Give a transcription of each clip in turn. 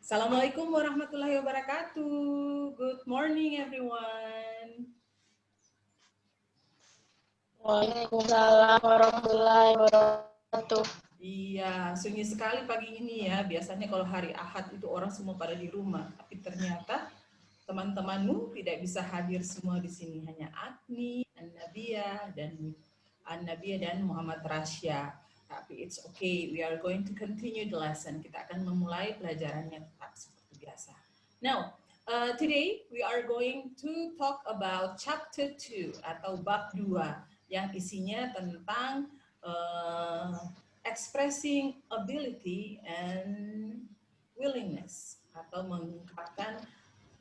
Assalamualaikum warahmatullahi wabarakatuh. Good morning everyone. Waalaikumsalam warahmatullahi wabarakatuh. Iya, sunyi sekali pagi ini ya. Biasanya kalau hari Ahad itu orang semua pada di rumah, tapi ternyata teman-temanmu tidak bisa hadir semua di sini. Hanya Agni, An-Nabia dan Muhammad Rasya. Tapi it's okay, we are going to continue the lesson. Kita akan memulai pelajarannya tetap seperti biasa. Now, today we are going to talk about chapter 2 atau bab 2 yang isinya tentang expressing ability and willingness atau mengungkapkan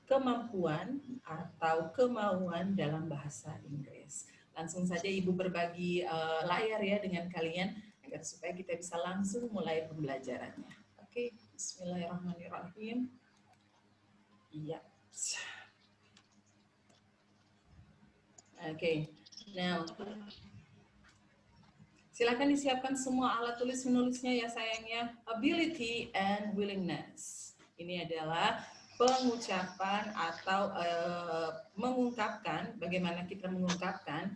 kemampuan atau kemauan dalam bahasa Inggris. Langsung saja Ibu berbagi layar ya dengan kalian agar supaya kita bisa langsung mulai pembelajarannya. Oke, bismillahirrahmanirrahim. Iya. Oke. Now, silakan disiapkan semua alat tulis menulisnya ya sayangnya. Ability and willingness. Ini adalah pengucapan atau mengungkapkan, bagaimana kita mengungkapkan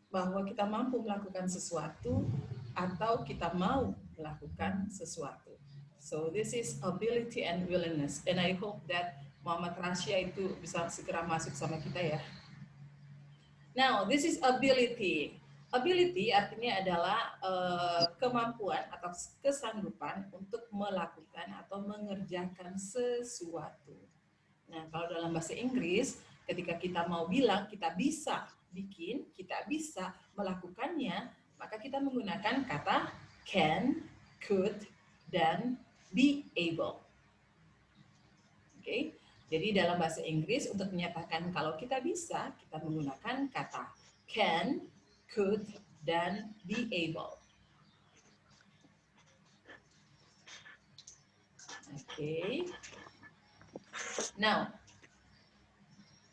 bahwa kita mampu melakukan sesuatu atau kita mau melakukan sesuatu. So this is ability and willingness, and I hope that Muhammad Rasya itu bisa segera masuk sama kita ya. Now, this is ability. Ability artinya adalah kemampuan atau kesanggupan untuk melakukan atau mengerjakan sesuatu. Nah, kalau dalam bahasa Inggris, ketika kita mau bilang kita bisa bikin, kita bisa melakukannya, maka kita menggunakan kata can, could, dan be able. Oke. Jadi dalam bahasa Inggris untuk menyatakan kalau kita bisa, kita menggunakan kata can, could, dan be able. Oke. Now,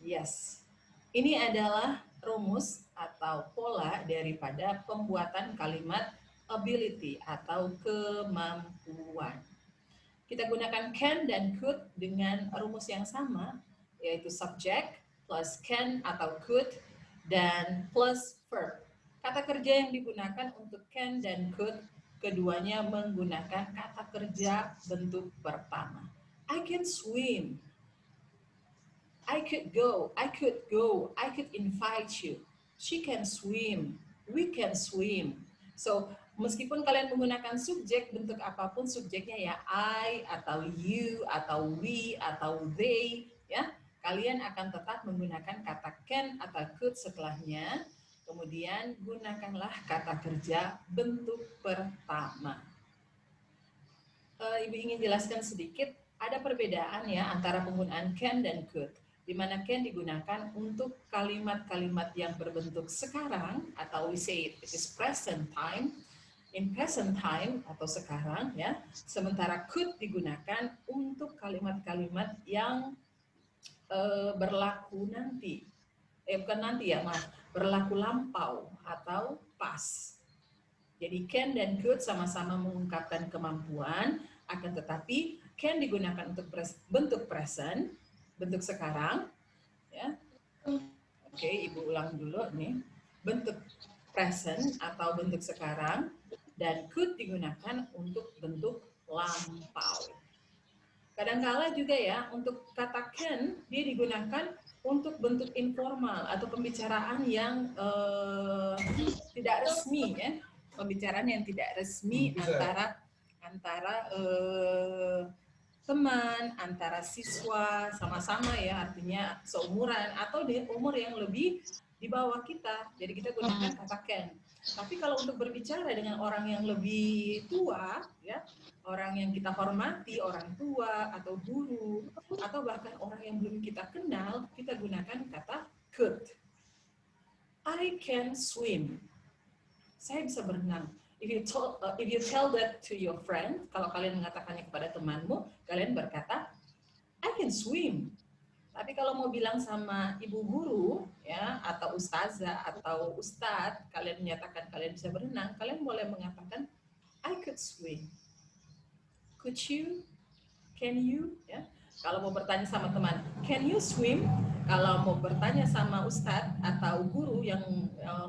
yes. Ini adalah rumus atau pola daripada pembuatan kalimat ability atau kemampuan. Kita gunakan can dan could dengan rumus yang sama, yaitu subject plus can atau could dan plus verb. Kata kerja yang digunakan untuk can dan could, keduanya menggunakan kata kerja bentuk pertama. I can swim. I could go, I could invite you. She can swim, we can swim. So, meskipun kalian menggunakan subjek, bentuk apapun subjeknya ya, I, atau you, atau we, atau they, ya, kalian akan tetap menggunakan kata can atau could setelahnya, kemudian gunakanlah kata kerja bentuk pertama. Ibu ingin jelaskan sedikit, ada perbedaan ya antara penggunaan can dan could, di mana can digunakan untuk kalimat-kalimat yang berbentuk sekarang atau we say it is present time, in present time atau sekarang ya. Sementara could digunakan untuk kalimat-kalimat yang berlaku nanti. Bukan nanti ya, maaf, berlaku lampau atau past. Jadi can dan could sama-sama mengungkapkan kemampuan, akan tetapi can digunakan untuk bentuk present, bentuk sekarang, ya. Oke, Ibu ulang dulu nih. Bentuk present atau bentuk sekarang, dan could digunakan untuk bentuk lampau. Kadang-kala juga ya, untuk kata can, dia digunakan untuk bentuk informal atau pembicaraan yang tidak resmi ya. Pembicaraan yang tidak resmi antara teman, antara siswa sama-sama ya, artinya seumuran atau di umur yang lebih di bawah kita. Jadi kita gunakan kata can. Tapi kalau untuk berbicara dengan orang yang lebih tua ya, orang yang kita hormati, orang tua atau guru atau bahkan orang yang belum kita kenal, kita gunakan kata could. I can swim. Saya bisa berenang. If you tell that to your friend, kalau kalian mengatakannya kepada temanmu, kalian berkata, I can swim. Tapi kalau mau bilang sama ibu guru, ya, atau ustazah atau ustadz, kalian menyatakan kalian bisa berenang, kalian boleh mengatakan, I could swim. Could you? Can you? Ya. Kalau mau bertanya sama teman, can you swim? Kalau mau bertanya sama ustadz atau guru yang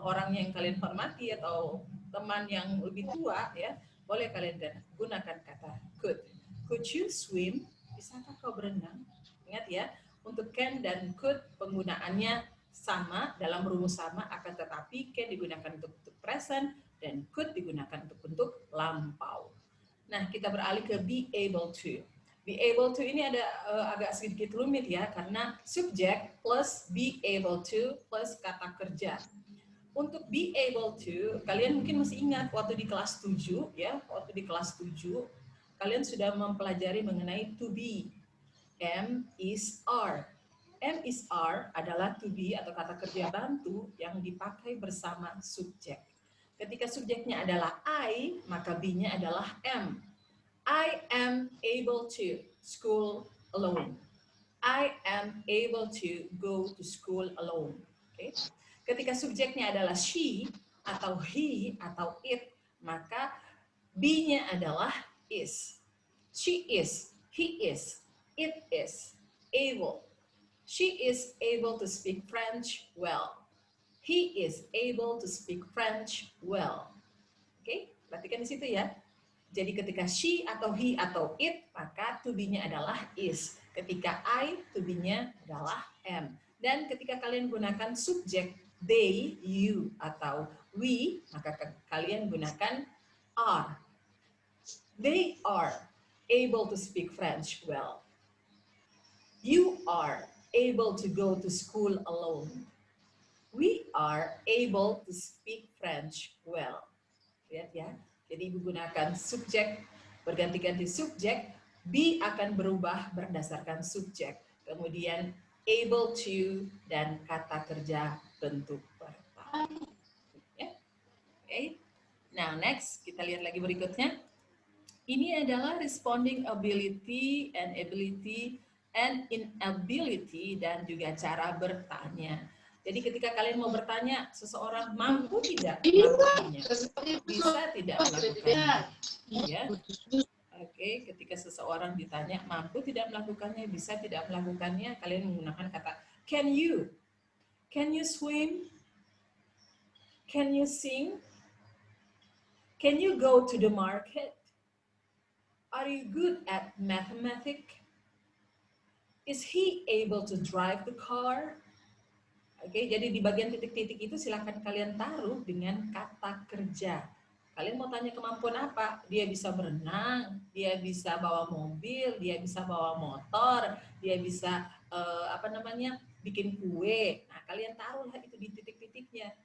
orang yang kalian hormati atau teman yang lebih tua, ya, boleh kalian gunakan kata could. Could you swim? Bisakah kau berenang? Ingat ya, untuk can dan could penggunaannya sama dalam rumus sama, akan tetapi can digunakan untuk bentuk present dan could digunakan untuk bentuk lampau. Nah, kita beralih ke be able to. Be able to ini ada agak sedikit rumit ya, karena subject plus be able to plus kata kerja. Untuk be able to, kalian mungkin masih ingat waktu di kelas 7 ya, waktu di kelas 7 kalian sudah mempelajari mengenai to be. M is are. M is are adalah to be atau kata kerja bantu yang dipakai bersama subjek. Ketika subjeknya adalah I, maka be-nya adalah am. I am able to school alone. I am able to go to school alone. Okay. Ketika subjeknya adalah she atau he atau it, maka be-nya adalah is. She is, he is, it is, able. She is able to speak French well. He is able to speak French well. Oke, perhatikan di situ ya. Jadi ketika she atau he atau it, maka to be-nya adalah is. Ketika I, to be-nya adalah am. Dan ketika kalian gunakan subjek they, you, atau we, maka kalian gunakan are. They are able to speak French well. You are able to go to school alone. We are able to speak French well. Lihat ya. Jadi Ibu gunakan subjek, berganti-ganti subjek, be akan berubah berdasarkan subjek. Kemudian able to dan kata kerja bentuk verba. Ya. Okay. Now next, kita lihat lagi berikutnya. Ini adalah responding ability and inability dan juga cara bertanya. Jadi ketika kalian mau bertanya, seseorang mampu tidak melakukannya, bisa tidak melakukannya, ya. Oke, ketika seseorang ditanya mampu tidak melakukannya, bisa tidak melakukannya, kalian menggunakan kata can you swim, can you sing, can you go to the market, are you good at mathematics, is he able to drive the car? Oke, jadi di bagian titik-titik itu silakan kalian taruh dengan kata kerja. Kalian mau tanya kemampuan apa? Dia bisa berenang, dia bisa bawa mobil, dia bisa bawa motor, dia bisa bikin kue. Nah, kalian taruhlah itu di titik-titiknya.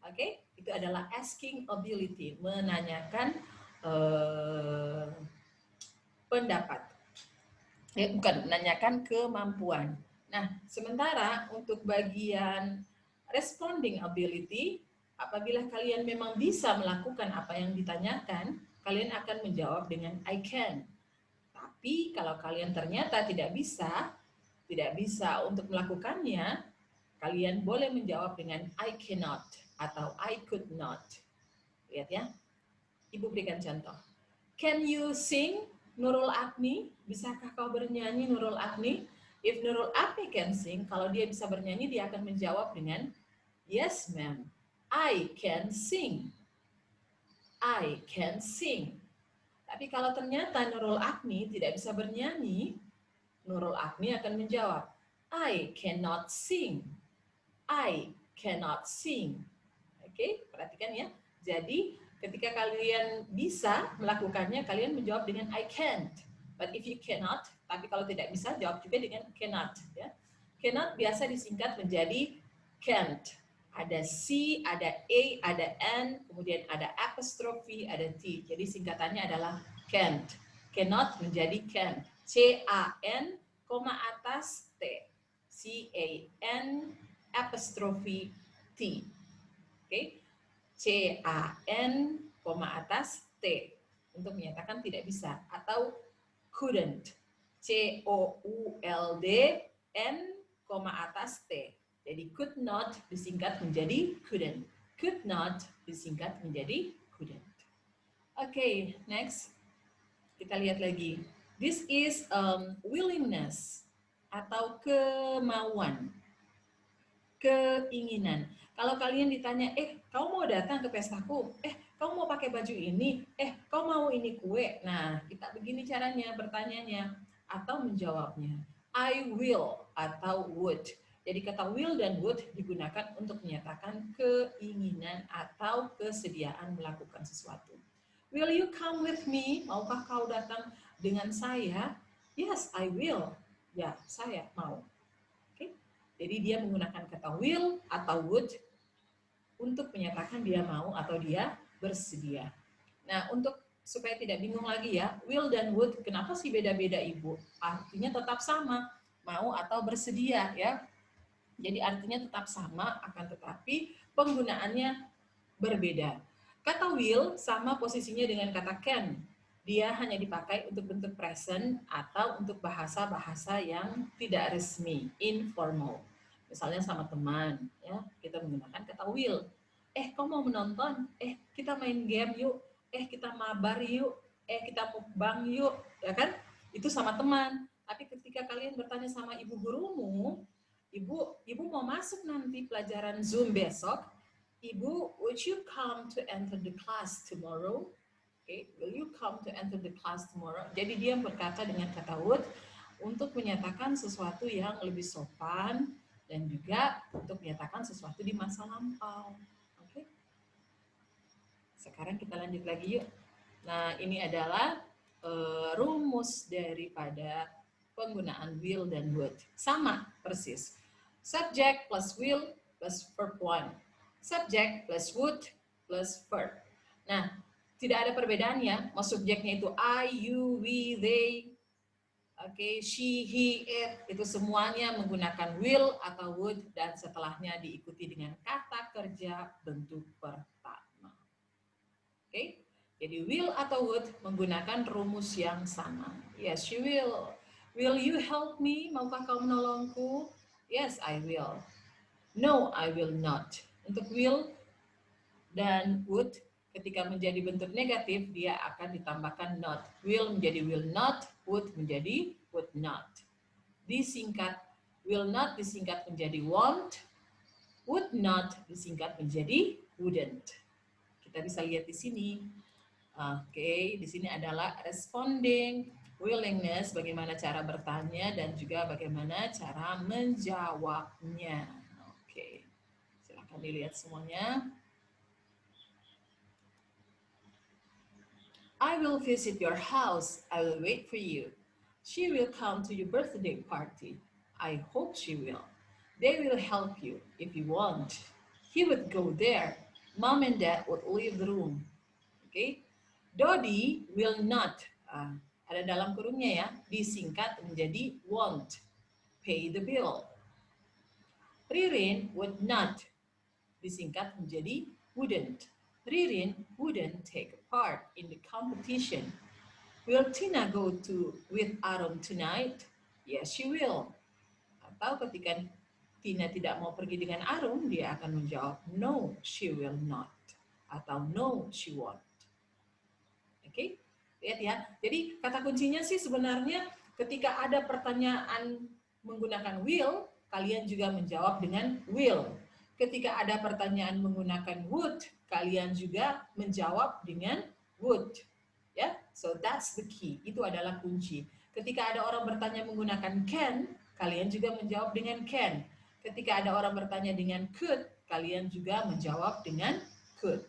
Oke, itu adalah asking ability, menanyakan pendapat. Bukan, menanyakan kemampuan. Nah, sementara untuk bagian responding ability, apabila kalian memang bisa melakukan apa yang ditanyakan, kalian akan menjawab dengan I can. Tapi kalau kalian ternyata tidak bisa untuk melakukannya, kalian boleh menjawab dengan I cannot atau I could not. Lihat ya. Ibu berikan contoh. Can you sing, Nurul Agni? Bisakah kau bernyanyi, Nurul Agni? If Nurul Agni can sing, kalau dia bisa bernyanyi, dia akan menjawab dengan yes, ma'am. I can sing. I can sing. Tapi kalau ternyata Nurul Agni tidak bisa bernyanyi, Nurul Agni akan menjawab, I cannot sing. I cannot sing. Oke, perhatikan ya. Jadi, ketika kalian bisa melakukannya, kalian menjawab dengan I can't. But if you cannot, tapi kalau tidak bisa, jawab juga dengan cannot. Ya. Cannot biasa disingkat menjadi can't. Ada C, ada A, ada N, kemudian ada apostrophe, ada T. Jadi singkatannya adalah can't. Cannot menjadi can. C-A-N, koma atas T. C-A-N, apostrophe T. Oke. C-A-N, koma atas T. Untuk menyatakan tidak bisa. Atau couldn't. C-O-U-L-D-N, koma atas T. Jadi could not disingkat menjadi couldn't. Could not disingkat menjadi couldn't. Oke, next. Kita lihat lagi. This is willingness atau kemauan, keinginan. Kalau kalian ditanya, kamu mau datang ke pestaku? Kamu mau pakai baju ini? Kamu mau ini kue? Nah, kita begini caranya bertanyanya atau menjawabnya. I will atau would. Jadi kata will dan would digunakan untuk menyatakan keinginan atau kesediaan melakukan sesuatu. Will you come with me? Maukah kau datang dengan saya? Yes, I will. Ya, saya mau. Oke. Jadi dia menggunakan kata will atau would untuk menyatakan dia mau atau dia bersedia. Nah, untuk supaya tidak bingung lagi ya, will dan would kenapa sih beda-beda Ibu? Artinya tetap sama, mau atau bersedia ya. Jadi artinya tetap sama, akan tetapi penggunaannya berbeda. Kata will sama posisinya dengan kata can. Dia hanya dipakai untuk bentuk present atau untuk bahasa-bahasa yang tidak resmi, informal. Misalnya sama teman, ya kita menggunakan kata will. Kau mau menonton? Kita main game yuk. Kita mabar yuk. Kita mukbang yuk. Ya kan? Itu sama teman. Tapi ketika kalian bertanya sama ibu gurumu, ibu mau masuk nanti pelajaran Zoom besok, Ibu, would you come to enter the class tomorrow? Okay, will you come to enter the class tomorrow? Jadi dia berkata dengan kata would untuk menyatakan sesuatu yang lebih sopan dan juga untuk menyatakan sesuatu di masa lampau. Oke. Sekarang kita lanjut lagi yuk. Nah, ini adalah rumus daripada penggunaan will dan would. Sama persis. Subject plus will plus verb 1. Subject plus would plus verb. Nah, tidak ada perbedaannya. Mau subjeknya itu I, you, we, they, she, he, it, itu semuanya menggunakan will atau would dan setelahnya diikuti dengan kata kerja bentuk pertama. Jadi will atau would menggunakan rumus yang sama. Yes, she will. Will you help me? Maukah kau menolongku? Yes, I will. No, I will not. Untuk will dan would ketika menjadi bentuk negatif dia akan ditambahkan not. Will menjadi will not, would menjadi would not. Disingkat will not disingkat menjadi won't, would not disingkat menjadi wouldn't. Kita bisa lihat di sini. Oke, di sini adalah responding, willingness, bagaimana cara bertanya dan juga bagaimana cara menjawabnya. Oke, silakan dilihat semuanya. I will visit your house. I will wait for you. She will come to your birthday party. I hope she will. They will help you if you want. He would go there. Mom and Dad would leave the room. Okay? Dodi will not. Ada dalam kurungnya ya. Disingkat menjadi won't. Pay the bill. Ririn would not. Disingkat menjadi wouldn't. Ririn wouldn't take part in the competition. Will Tina go with Aaron tonight? Yes, she will. Atau ketika Tina tidak mau pergi dengan Aaron, dia akan menjawab, no, she will not. Atau no, she won't. Oke, lihat ya. Jadi kata kuncinya sih sebenarnya ketika ada pertanyaan menggunakan will, kalian juga menjawab dengan will. Ketika ada pertanyaan menggunakan would, kalian juga menjawab dengan would. Ya, so that's the key. Itu adalah kunci. Ketika ada orang bertanya menggunakan can, kalian juga menjawab dengan can. Ketika ada orang bertanya dengan could, kalian juga menjawab dengan could.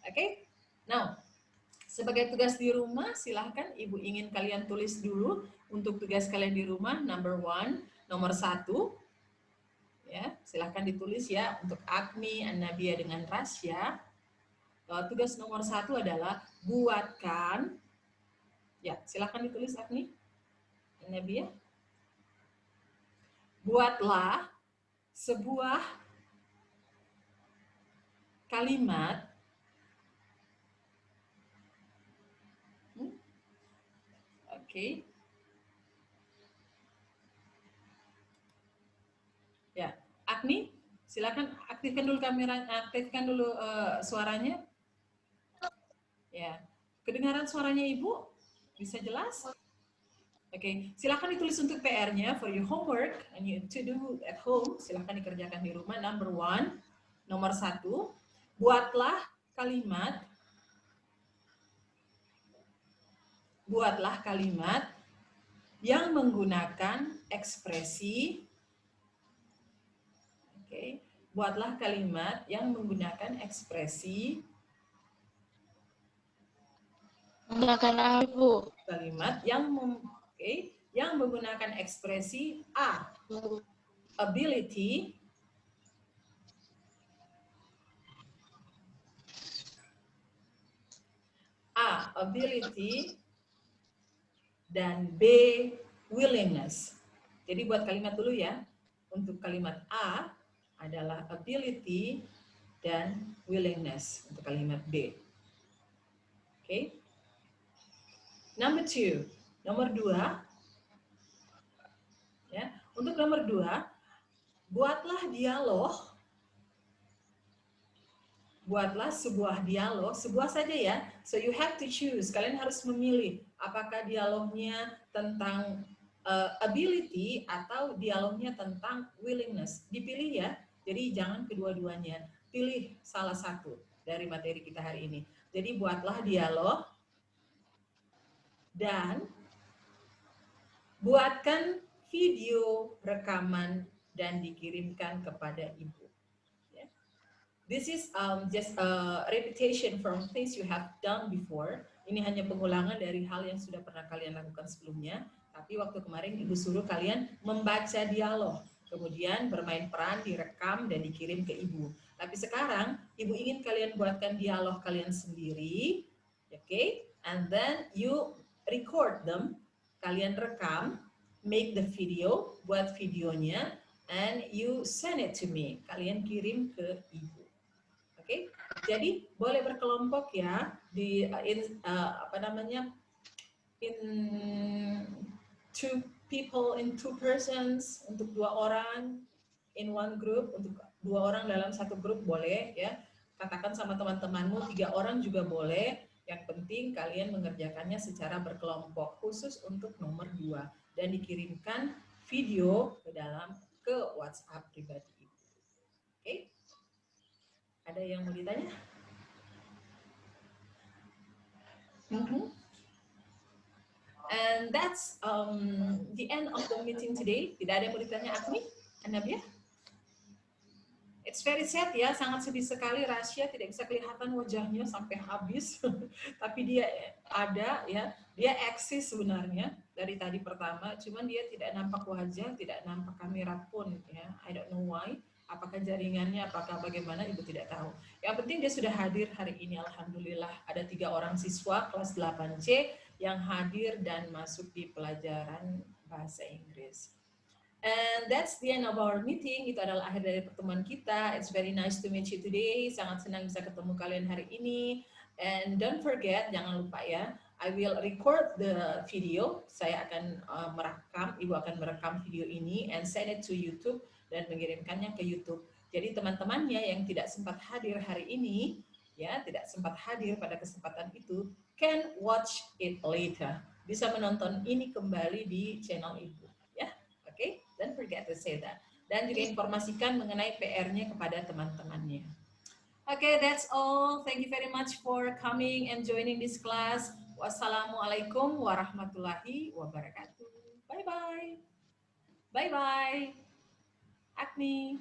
Oke? Now, sebagai tugas di rumah, silahkan Ibu ingin kalian tulis dulu untuk tugas kalian di rumah, nomor 1. Ya, silahkan ditulis ya untuk Agni, Annabia dengan Rasya. Tugas nomor 1 adalah buatkan, ya silahkan ditulis Agni, Annabia. Buatlah sebuah kalimat Oke. Ya, Agni, silakan aktifkan dulu kamera, aktifkan dulu suaranya. Ya, kedengaran suaranya Ibu? Bisa jelas? Oke, silakan ditulis untuk PR-nya for your homework and you to do at home. Silakan dikerjakan di rumah. Number 1, nomor 1, buatlah kalimat yang menggunakan ekspresi. Oke, buatlah kalimat yang menggunakan ekspresi. Menggunakan apa, Bu? Kalimat yang yang menggunakan ekspresi A, ability, dan B, willingness. Jadi buat kalimat dulu ya. Untuk kalimat A adalah ability dan willingness untuk kalimat B. Oke. Number 2, nomor 2. Ya, untuk nomor 2, buatlah sebuah dialog, sebuah saja ya. So you have to choose. Kalian harus memilih apakah dialognya tentang ability atau dialognya tentang willingness. Dipilih ya. Jadi jangan kedua-duanya. Pilih salah satu dari materi kita hari ini. Jadi buatlah dialog dan buatkan video rekaman dan dikirimkan kepada ibu. This is just a repetition from things you have done before. Ini hanya pengulangan dari hal yang sudah pernah kalian lakukan sebelumnya. Tapi waktu kemarin ibu suruh kalian membaca dialog, kemudian bermain peran, direkam dan dikirim ke ibu. Tapi sekarang ibu ingin kalian buatkan dialog kalian sendiri, okay? And then you record them, kalian rekam, make the video, buat videonya, and you send it to me. Kalian kirim ke ibu. Oke, jadi boleh berkelompok ya di in 2 people, in 2 persons, untuk 2 orang, in 1 group, untuk 2 orang dalam 1 grup boleh ya. Katakan sama teman-temanmu 3 orang juga boleh. Yang penting kalian mengerjakannya secara berkelompok khusus untuk nomor 2 dan dikirimkan video ke WhatsApp pribadi. Oke. Ada yang mau ditanya? And that's the end of the meeting today. Tidak ada yang mau ditanya, Agni? Anabia? It's very sad ya, sangat sedih sekali. Rasya tidak bisa kelihatan wajahnya sampai habis. Tapi dia ada ya, dia eksis sebenarnya dari tadi pertama. Cuman dia tidak nampak wajah, tidak nampak kamera pun ya. I don't know why. Apakah jaringannya, apakah bagaimana, ibu tidak tahu. Yang penting dia sudah hadir hari ini, alhamdulillah. Ada 3 orang siswa kelas 8C yang hadir dan masuk di pelajaran bahasa Inggris. And that's the end of our meeting. Itu adalah akhir dari pertemuan kita. It's very nice to meet you today. Sangat senang bisa ketemu kalian hari ini. And don't forget, jangan lupa ya, I will record the video. Saya akan merekam, ibu akan merekam video ini and send it to YouTube dan mengirimkannya ke YouTube. Jadi teman-temannya yang tidak sempat hadir hari ini, ya, tidak sempat hadir pada kesempatan itu, can watch it later. Bisa menonton ini kembali di channel ibu, ya. Oke, don't forget to say that. Dan juga informasikan mengenai PR-nya kepada teman-temannya. Okay, that's all. Thank you very much for coming and joining this class. Wassalamualaikum warahmatullahi wabarakatuh. Bye-bye. Bye-bye. Agni.